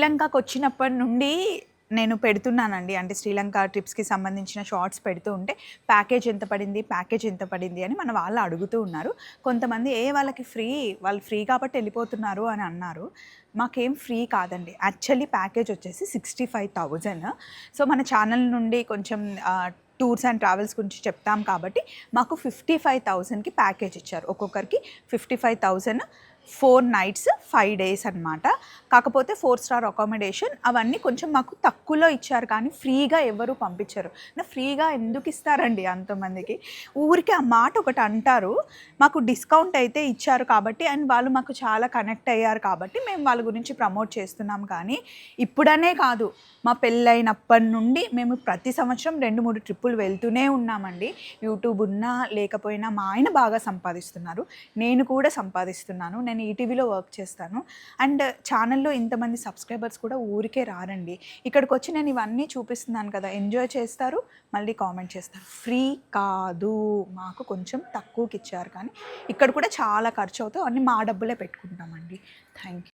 శ్రీలంకకొచ్చినప్పటి నుండి నేను పెడుతున్నానండి. అంటే శ్రీలంక ట్రిప్స్‌కి సంబంధించిన షార్ట్స్ పెడుతూ ఉంటే, ప్యాకేజ్ ఎంత పడింది? ప్యాకేజ్ ఎంత పడింది? అని మన వాళ్ళు అడుగుతూ ఉన్నారు. కొంతమంది వాళ్ళకి ఫ్రీ, వాళ్ళు ఫ్రీ కాబట్టి ఎళ్ళిపోతున్నారు అని అన్నారు. మాకేం ఫ్రీ కాదండి. యాక్చువల్లీ ప్యాకేజ్ వచ్చేసి 65,000. సో, మన ఛానల్ నుండి కొంచెం టూర్స్ అండ్ ట్రావెల్స్ గురించి చెప్తాం కాబట్టి, మాకు 55,000కి ప్యాకేజ్ ఇచ్చారు. ఒక్కొక్కరికి 55,000 4 నైట్స్ 5 డేస్ అనమాట. కాకపోతే 4 స్టార్ అకామిడేషన్ అవన్నీ కొంచెం మాకు తక్కువలో ఇచ్చారు, కానీ ఫ్రీగా ఎవరు పంపించరు. ఫ్రీగా ఎందుకు ఇస్తారండి అంతమందికి? ఊరికే ఆ మాట ఒకటి అంటారు. మాకు డిస్కౌంట్ అయితే ఇచ్చారు కాబట్టి, అండ్ వాళ్ళు మాకు చాలా కనెక్ట్ అయ్యారు కాబట్టి మేము వాళ్ళ గురించి ప్రమోట్ చేస్తున్నాం. కానీ ఇప్పుడనే కాదు, మా పెళ్ళైనప్పటి నుండి మేము ప్రతి సంవత్సరం 2-3 ట్రిప్పులు వెళ్తూనే ఉన్నామండి. యూట్యూబ్ ఉన్నా లేకపోయినా మా ఆయన బాగా సంపాదిస్తున్నారు, నేను కూడా సంపాదిస్తున్నాను. నేను ఈటీవీలో వర్క్ చేస్తాను. అండ్ ఛానల్లో ఇంతమంది సబ్స్క్రైబర్స్ కూడా ఊరికే రారండి. ఇక్కడికి వచ్చి నేను ఇవన్నీ చూపిస్తున్నాను కదా, ఎంజాయ్ చేస్తారు, మళ్ళీ కామెంట్ చేస్తారు. ఫ్రీ కాదు, మాకు కొంచెం తక్కువకి ఇచ్చారు, కానీ ఇక్కడ కూడా చాలా ఖర్చు అవుతాయి. అన్నీ మా డబ్బులే పెట్టుకుంటామండి. Thank you.